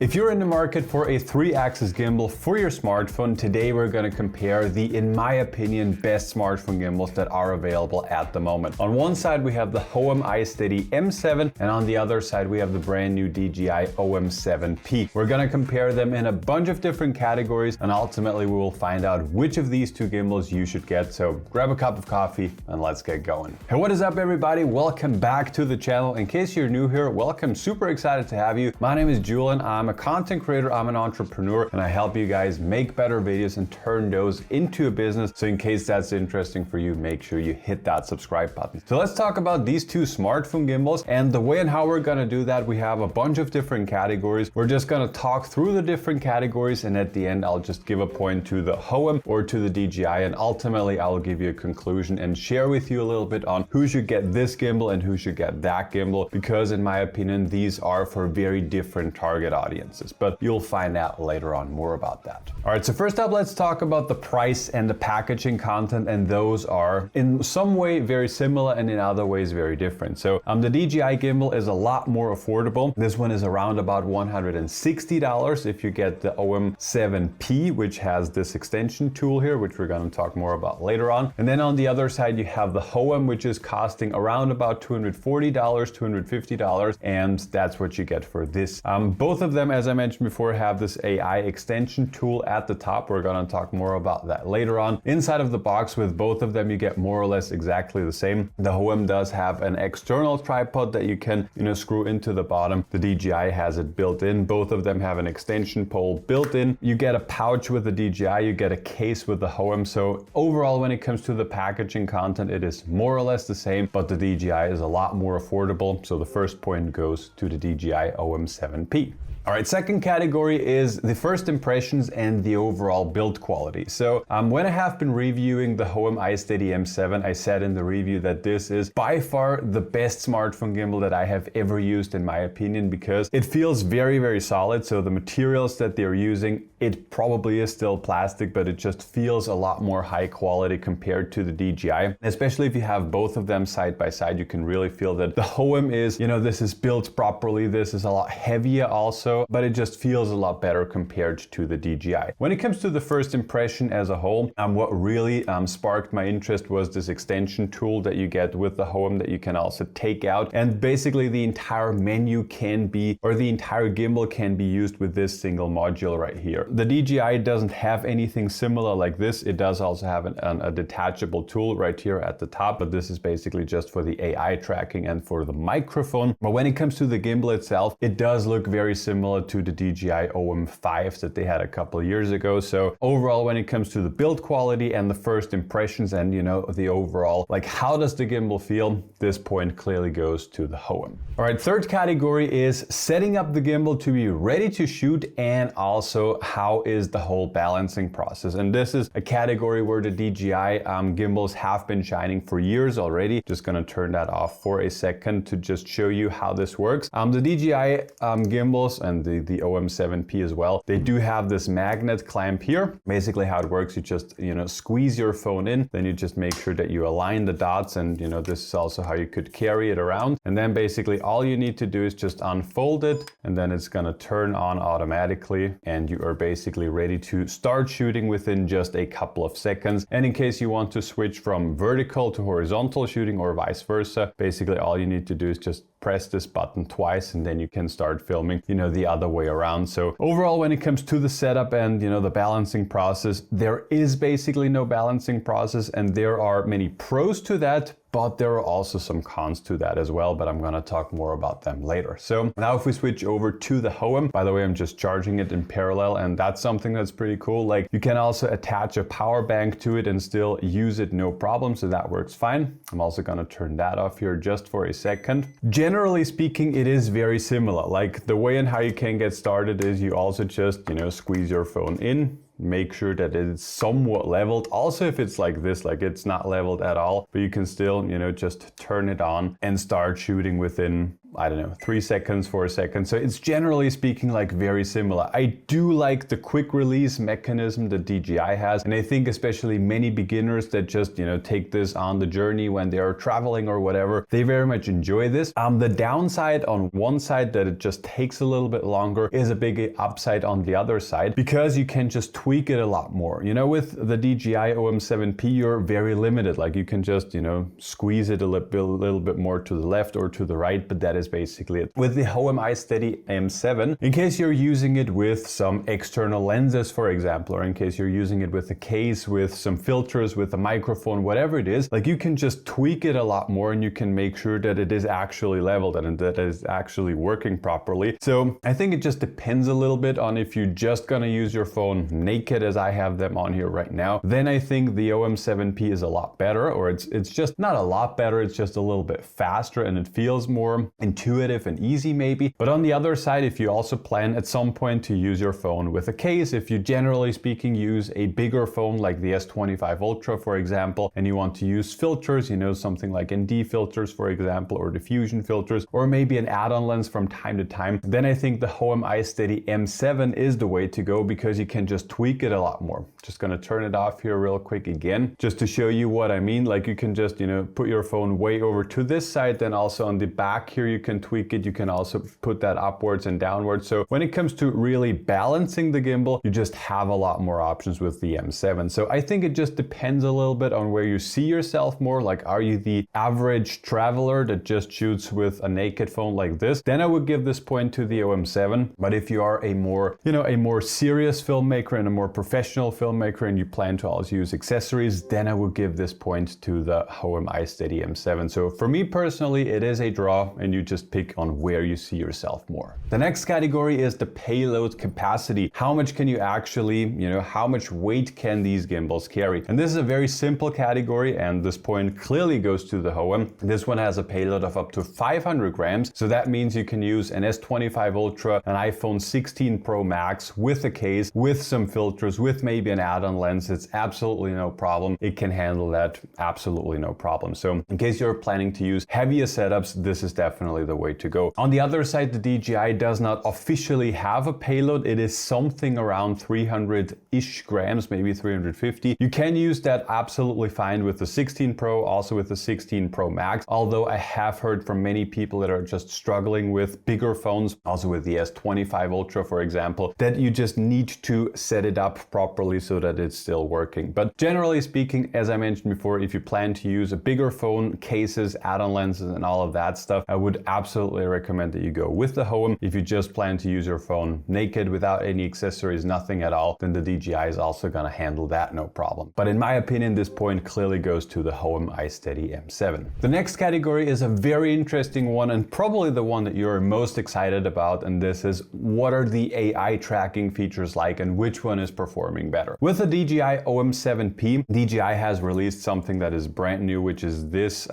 If you're in the market for a 3-axis gimbal for your smartphone, today we're going to compare the, in my opinion, best smartphone gimbals that are available at the moment. On one side we have the Hohem iSteady M7 and on the other side we have the brand new DJI OM7P. We're going to compare them in a bunch of different categories and ultimately we will find out which of these two gimbals you should get. So grab a cup of coffee and let's get going. Hey, what is up everybody? Welcome back to the channel. In case you're new here, welcome. Super excited to have you. My name is Julian. I'm a content creator, I'm an entrepreneur, and I help you guys make better videos and turn those into a business. So in case that's interesting for you, make sure you hit that subscribe button. So let's talk about these two smartphone gimbals, and the way and how we're gonna do that, we have a bunch of different categories. We're just gonna talk through the different categories, and at the end, I'll just give a point to the Hohem or to the DJI, and ultimately I'll give you a conclusion and share with you a little bit on who should get this gimbal and who should get that gimbal, because in my opinion, these are for very different target audiences. But you'll find out later on more about that. All right, so first up, let's talk about the price and the packaging content, and those are in some way very similar and in other ways very different. So the DJI gimbal is a lot more affordable. This one is around about $160 if you get the OM7P, which has this extension tool here, which we're going to talk more about later on. And then on the other side, you have the Hohem, which is costing around about $240, $250, and that's what you get for this. Both of them, as I mentioned before, have this AI extension tool at the top. We're going to talk more about that later on. Inside of the box with both of them, you get more or less exactly the same. The Hohem does have an external tripod that you can, screw into the bottom. The DJI has it built in. Both of them have an extension pole built in. You get a pouch with the DJI, you get a case with the Hohem. So overall, when it comes to the packaging content, it is more or less the same, but the DJI is a lot more affordable. So the first point goes to the DJI OM7P. All right, second category is the first impressions and the overall build quality. So when I have been reviewing the Hohem iSteady M7, I said in the review that this is by far the best smartphone gimbal that I have ever used in my opinion, because it feels very, very solid. So the materials that they're using, it probably is still plastic, but it just feels a lot more high quality compared to the DJI. Especially if you have both of them side by side, you can really feel that the Hohem is, this is built properly. This is a lot heavier also, but it just feels a lot better compared to the DJI. When it comes to the first impression as a whole, what really sparked my interest was this extension tool that you get with the Hohem that you can also take out, and basically the entire menu can be, or the entire gimbal can be used with this single module right here. The DJI doesn't have anything similar like this. It does also have a detachable tool right here at the top, but this is basically just for the AI tracking and for the microphone. But when it comes to the gimbal itself, it does look very similar to the DJI OM5 that they had a couple of years ago. So overall, when it comes to the build quality and the first impressions and the overall, like how does the gimbal feel, this point clearly goes to the Hohem. All right, third category is setting up the gimbal to be ready to shoot, and also how is the whole balancing process. And this is a category where the DJI gimbals have been shining for years already. Just gonna turn that off for a second to just show you how this works. The DJI gimbals and the OM7P as well, they do have this magnet clamp here. Basically how it works, you just squeeze your phone in, then you just make sure that you align the dots, and this is also how you could carry it around. And then basically all you need to do is just unfold it, and then it's gonna turn on automatically, and you are basically ready to start shooting within just a couple of seconds. And in case you want to switch from vertical to horizontal shooting or vice versa, basically all you need to do is just press this button twice, and then you can start filming, the other way around. So overall, when it comes to the setup and, the balancing process, there is basically no balancing process, and there are many pros to that, but there are also some cons to that as well, but I'm gonna talk more about them later. So now if we switch over to the Hohem, by the way, I'm just charging it in parallel, and that's something that's pretty cool. Like you can also attach a power bank to it and still use it no problem, so that works fine. I'm also gonna turn that off here just for a second. Generally speaking, it is very similar. Like the way and how you can get started is you also just, squeeze your phone in, make sure that it's somewhat leveled. Also, if it's like this, like it's not leveled at all, but you can still, just turn it on and start shooting within I don't know, 3 seconds, 4 seconds. So it's generally speaking like very similar. I do like the quick release mechanism that DJI has. And I think especially many beginners that just, take this on the journey when they are traveling or whatever, they very much enjoy this. The downside on one side that it just takes a little bit longer is a big upside on the other side, because you can just tweak it a lot more. With the DJI OM7P, you're very limited. Like you can just, squeeze it a little bit more to the left or to the right, but that is basically it. With the Hohem iSteady M7, in case you're using it with some external lenses, for example, or in case you're using it with a case, with some filters, with a microphone, whatever it is, like you can just tweak it a lot more and you can make sure that it is actually leveled and that it is actually working properly. So I think it just depends a little bit on if you're just gonna use your phone naked as I have them on here right now. Then I think the OM7P is a lot better, or it's just not a lot better, it's just a little bit faster and it feels more intuitive and easy maybe. But on the other side, if you also plan at some point to use your phone with a case, if you generally speaking use a bigger phone like the S25 Ultra, for example, and you want to use filters, something like ND filters, for example, or diffusion filters, or maybe an add-on lens from time to time, then I think the Hohem iSteady M7 is the way to go, because you can just tweak it a lot more. Just gonna turn it off here real quick again, just to show you what I mean. Like you can just, put your phone way over to this side, then also on the back here you can tweak it. You can also put that upwards and downwards. So when it comes to really balancing the gimbal, you just have a lot more options with the M7. So I think it just depends a little bit on where you see yourself more. Like, are you the average traveler that just shoots with a naked phone like this? Then I would give this point to the OM7. But if you are a more, a more serious filmmaker and a more professional filmmaker and you plan to also use accessories, then I would give this point to the Hohem iSteady M7. So for me personally, it is a draw, and you just pick on where you see yourself more. The next category is the payload capacity. How much can you actually, how much weight can these gimbals carry? And this is a very simple category, and this point clearly goes to the Hohem. This one has a payload of up to 500 grams. So that means you can use an S25 Ultra, an iPhone 16 Pro Max with a case, with some filters, with maybe an add-on lens. It's absolutely no problem. It can handle that, absolutely no problem. So in case you're planning to use heavier setups, this is definitely the way to go. On the other side, the DJI does not officially have a payload. It is something around 300-ish grams, maybe 350. You can use that absolutely fine with the 16 Pro, also with the 16 Pro Max, although I have heard from many people that are just struggling with bigger phones, also with the S25 Ultra, for example, that you just need to set it up properly so that it's still working. But generally speaking, as I mentioned before, if you plan to use a bigger phone, cases, add-on lenses, and all of that stuff, I would absolutely recommend that you go with the Hohem. If you just plan to use your phone naked without any accessories, nothing at all, then the DJI is also gonna handle that, no problem. But in my opinion, this point clearly goes to the Hohem iSteady M7. The next category is a very interesting one, and probably the one that you're most excited about, and this is, what are the AI tracking features like and which one is performing better? With the DJI OM7P, DJI has released something that is brand new, which is this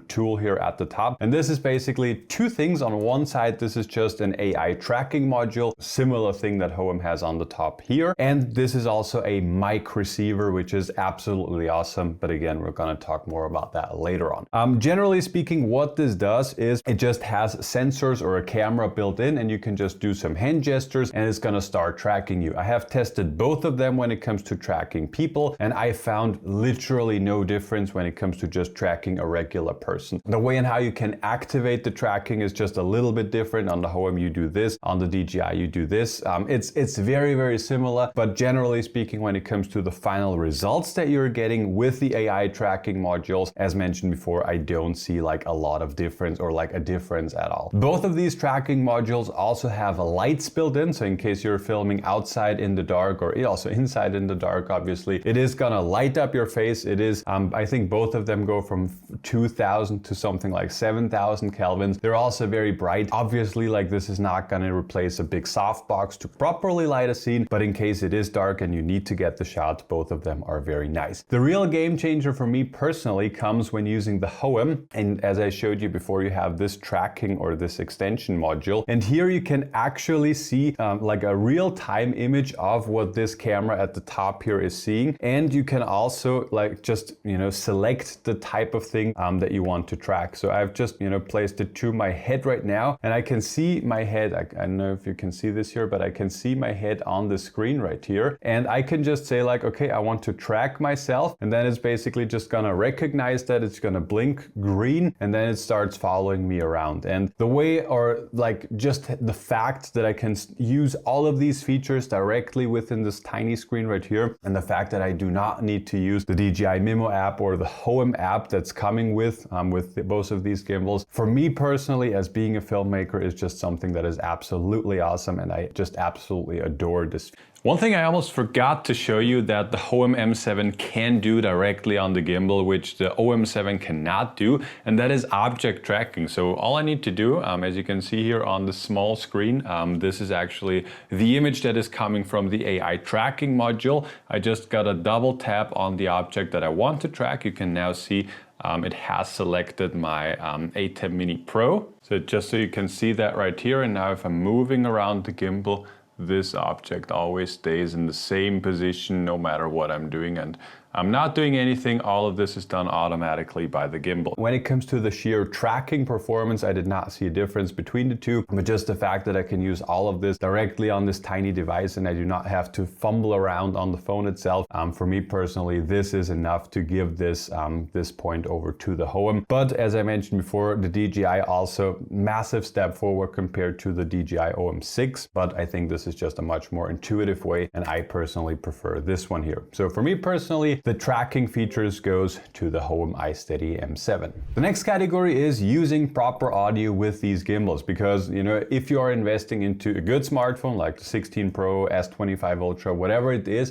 tool here at the top. And this is basically two things. On one side, this is just an AI tracking module, similar thing that Hohem has on the top here. And this is also a mic receiver, which is absolutely awesome. But again, we're gonna talk more about that later on. Generally speaking, what this does is it just has sensors or a camera built in, and you can just do some hand gestures and it's gonna start tracking you. I have tested both of them when it comes to tracking people, and I found literally no difference when it comes to just tracking a regular person. The way and how you can activate the tracking is just a little bit different. On the Hohem you do this, on the DJI you do this. It's very, very similar, but generally speaking, when it comes to the final results that you're getting with the AI tracking modules, as mentioned before, I don't see like a lot of difference or like a difference at all. Both of these tracking modules also have lights built in, so in case you're filming outside in the dark, or also inside in the dark, obviously, it is gonna light up your face. It is, I think both of them go from 2000 to something like 7000 kelvins. They're also very bright. Obviously, like, this is not gonna replace a big softbox to properly light a scene, but in case it is dark and you need to get the shot, both of them are very nice. The real game changer for me personally comes when using the Hohem, and as I showed you before, you have this tracking or this extension module, and here you can actually see like a real-time image of what this camera at the top here is seeing, and you can also like just select the type of thing that you want to track. So I've just placed it to my head right now, and I can see my head. I don't know if you can see this here, but I can see my head on the screen right here. And I can just say like, okay, I want to track myself. And then it's basically just gonna recognize that, it's gonna blink green, and then it starts following me around. And the way, or like just the fact that I can use all of these features directly within this tiny screen right here, and the fact that I do not need to use the DJI Mimo app or the Hohem app that's coming with both of these gimbals, for me personally as being a filmmaker, is just something that is absolutely awesome, and I just absolutely adore this. One thing I almost forgot to show you that the Hohem M7 can do directly on the gimbal, which the OM7 cannot do, and that is object tracking. So all I need to do, as you can see here on the small screen, this is actually the image that is coming from the AI tracking module. I just got a double tap on the object that I want to track. You can now see it has selected my ATEM Mini Pro. So just so you can see that right here, and now if I'm moving around the gimbal, this object always stays in the same position no matter what I'm doing, and I'm not doing anything. All of this is done automatically by the gimbal. When it comes to the sheer tracking performance, I did not see a difference between the two, but just the fact that I can use all of this directly on this tiny device and I do not have to fumble around on the phone itself. For me personally, this is enough to give this this point over to the Hohem. But as I mentioned before, the DJI also massive step forward compared to the DJI OM6, but I think this is just a much more intuitive way, and I personally prefer this one here. So for me personally, the tracking features goes to the Hohem iSteady M7. The next category is using proper audio with these gimbals, because you know, if you are investing into a good smartphone like the 16 Pro, S25 Ultra, whatever it is,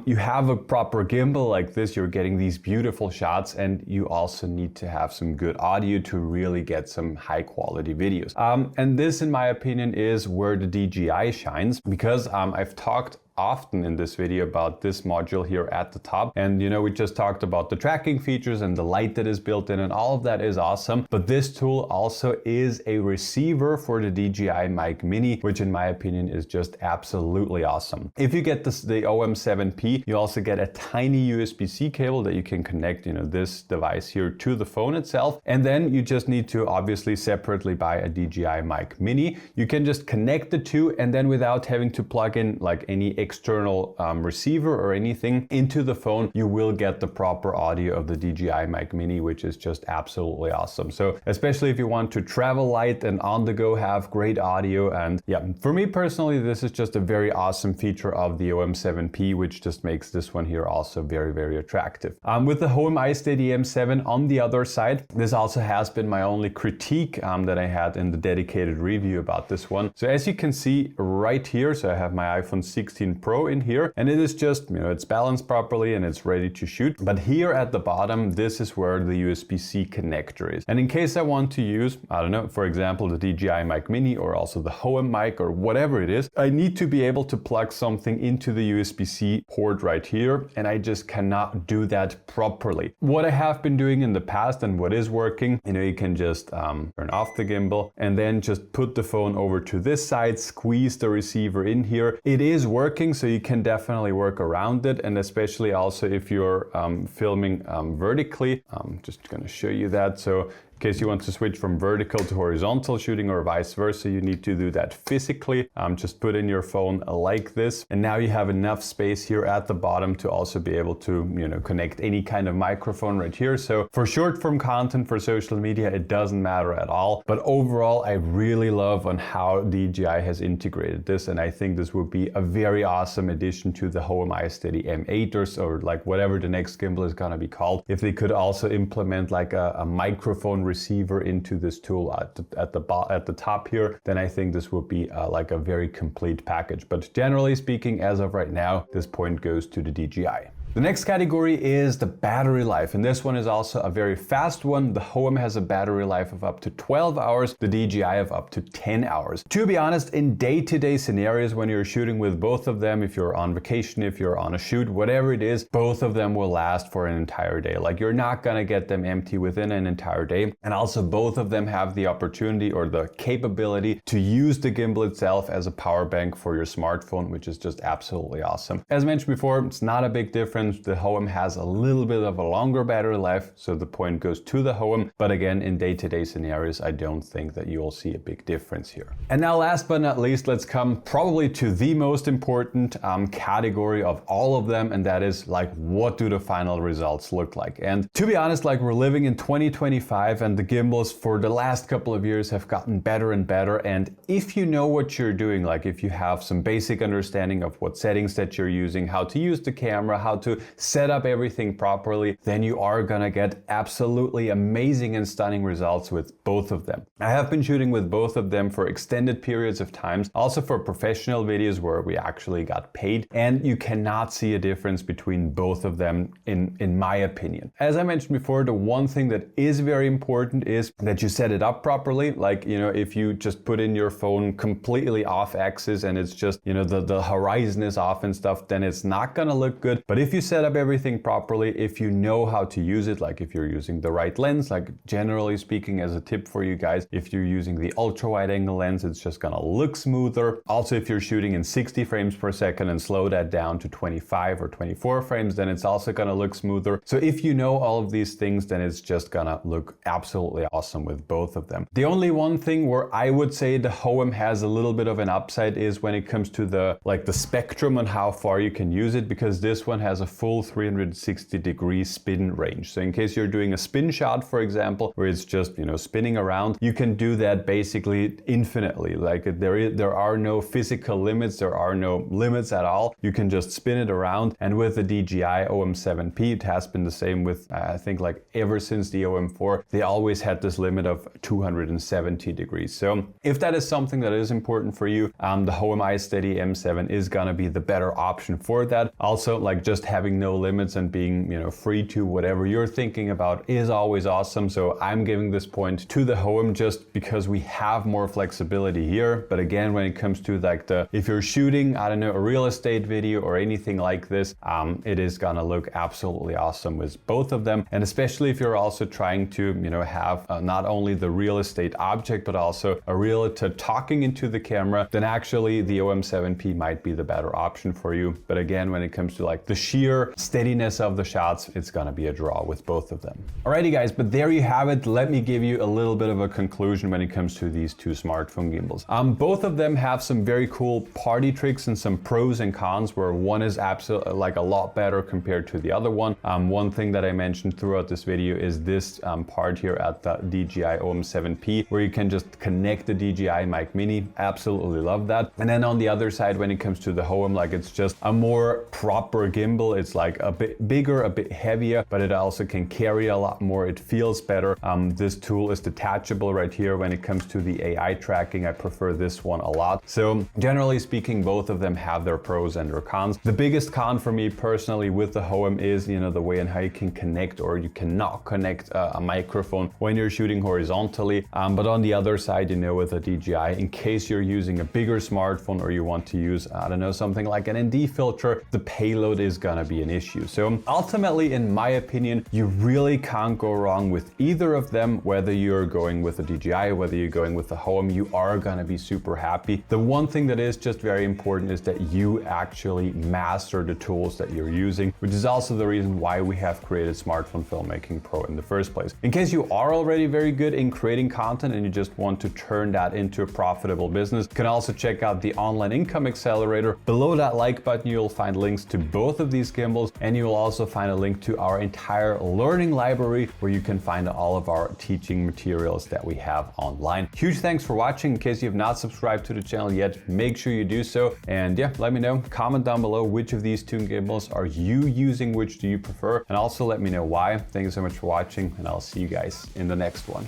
you have a proper gimbal like this, you're getting these beautiful shots, and you also need to have some good audio to really get some high quality videos. And this, in my opinion, is where the DJI shines, because I've talked often in this video about this module here at the top, and you know, we just talked about the tracking features and the light that is built in, and all of that is awesome, but this tool also is a receiver for the DJI Mic Mini, which in my opinion is just absolutely awesome. If you get this, the OM7P, you also get a tiny USB-C cable that you can connect, you know, this device here to the phone itself, and then you just need to obviously separately buy a DJI Mic Mini. You can just connect the two, and then without having to plug in like any external receiver or anything into the phone, you will get the proper audio of the DJI Mic Mini, which is just absolutely awesome. So especially if you want to travel light and on the go have great audio, and yeah, for me personally, this is just a very awesome feature of the OM7P, which just makes this one here also very, very attractive. With the Hohem iSteady M7 on the other side, this also has been my only critique that I had in the dedicated review about this one. So as you can see right here, so I have my iPhone 16 Pro in here, and it is just, you know, it's balanced properly and it's ready to shoot. But here at the bottom, this is where the USB-C connector is. And in case I want to use, I don't know, for example, the DJI Mic Mini or also the Hohem mic or whatever it is, I need to be able to plug something into the USB-C port right here, and I just cannot do that properly. What I have been doing in the past and what is working, you know, you can just turn off the gimbal and then just put the phone over to this side, squeeze the receiver in here. It is working, so you can definitely work around it, and especially also if you're filming vertically. I'm just going to show you that. So in case you want to switch from vertical to horizontal shooting or vice versa, you need to do that physically. Just put in your phone like this, and now you have enough space here at the bottom to also be able to, you know, connect any kind of microphone right here. So for short form content, for social media, it doesn't matter at all. But overall, I really love on how DJI has integrated this, and I think this would be a very awesome addition to the Hohem iSteady M8 or like whatever the next gimbal is gonna be called. If they could also implement like a microphone receiver into this tool at the top here, then I think this would be like a very complete package. But generally speaking, as of right now, this point goes to the DJI. The next category is the battery life, and this one is also a very fast one. The Hohem has a battery life of up to 12 hours, the DJI of up to 10 hours. To be honest, in day-to-day scenarios when you're shooting with both of them, if you're on vacation, if you're on a shoot, whatever it is, both of them will last for an entire day. Like, you're not gonna get them empty within an entire day. And also both of them have the opportunity or the capability to use the gimbal itself as a power bank for your smartphone, which is just absolutely awesome. As mentioned before, it's not a big difference difference. The Hohem has a little bit of a longer battery life, so the point goes to the Hohem. But again, in day-to-day scenarios, I don't think that you will see a big difference here. And now last but not least, let's come probably to the most important category of all of them, and that is like, what do the final results look like? And to be honest, like, we're living in 2025 and the gimbals for the last couple of years have gotten better and better. And if you know what you're doing, like if you have some basic understanding of what settings that you're using, how to use the camera, how to set up everything properly, then you are gonna get absolutely amazing and stunning results with both of them. I have been shooting with both of them for extended periods of times, also for professional videos where we actually got paid, and you cannot see a difference between both of them in my opinion. As I mentioned before, the one thing that is very important is that you set it up properly. Like, you know, if you just put in your phone completely off axis and it's just, you know, the horizon is off and stuff, then it's not gonna look good. But if you set up everything properly, if you know how to use it, like if you're using the right lens, like generally speaking, as a tip for you guys, if you're using the ultra wide angle lens, it's just gonna look smoother. Also, if you're shooting in 60 frames per second and slow that down to 25 or 24 frames, then it's also gonna look smoother. So if you know all of these things, then it's just gonna look absolutely awesome with both of them. The only one thing where I would say the Hohem has a little bit of an upside is when it comes to the spectrum on how far you can use it, because this one has a full 360-degree spin range. So in case you're doing a spin shot, for example, where it's just, you know, spinning around, you can do that basically infinitely. Like there are no physical limits, there are no limits at all. You can just spin it around. And with the DJI OM7P, it has been the same with, I think, like ever since the OM4, they always had this limit of 270 degrees. So if that is something that is important for you, the Hohem iSteady M7 is gonna be the better option for that. Also, like, just having no limits and being, you know, free to whatever you're thinking about is always awesome. So I'm giving this point to the Hohem just because we have more flexibility here. But again, when it comes to like if you're shooting, I don't know, a real estate video or anything like this, it is gonna look absolutely awesome with both of them. And especially if you're also trying to, you know, have not only the real estate object, but also a realtor talking into the camera, then actually the OM7P might be the better option for you. But again, when it comes to like the sheer steadiness of the shots, it's gonna be a draw with both of them. Alrighty guys, but there you have it. Let me give you a little bit of a conclusion when it comes to these two smartphone gimbals. Both of them have some very cool party tricks and some pros and cons, where one is absolutely like a lot better compared to the other one. One thing that I mentioned throughout this video is this part here at the DJI OM7P, where you can just connect the DJI Mic Mini. Absolutely love that. And then on the other side, when it comes to the Hohem, like, it's just a more proper gimbal. It's like a bit bigger, a bit heavier, but it also can carry a lot more. It feels better. This tool is detachable right here. When it comes to the AI tracking, I prefer this one a lot. So generally speaking, both of them have their pros and their cons. The biggest con for me personally with the Hohem is, you know, the way in how you can connect or you cannot connect a microphone when you're shooting horizontally. But on the other side, you know, with the DJI, in case you're using a bigger smartphone or you want to use, I don't know, something like an ND filter, the payload is gonna be an issue. So ultimately, in my opinion, you really can't go wrong with either of them. Whether you're going with the DJI, whether you're going with the Hohem, you are gonna be super happy. The one thing that is just very important is that you actually master the tools that you're using, which is also the reason why we have created Smartphone Filmmaking Pro in the first place. In case you are already very good in creating content and you just want to turn that into a profitable business, you can also check out the Online Income Accelerator. Below that like button, you'll find links to both of these gimbals, and you'll also find a link to our entire learning library where you can find all of our teaching materials that we have online. Huge thanks for watching. In case you have not subscribed to the channel yet, make sure you do so. And yeah, let me know, comment down below which of these two gimbals are you using, which do you prefer, and also let me know why. Thank you so much for watching, and I'll see you guys in the next one.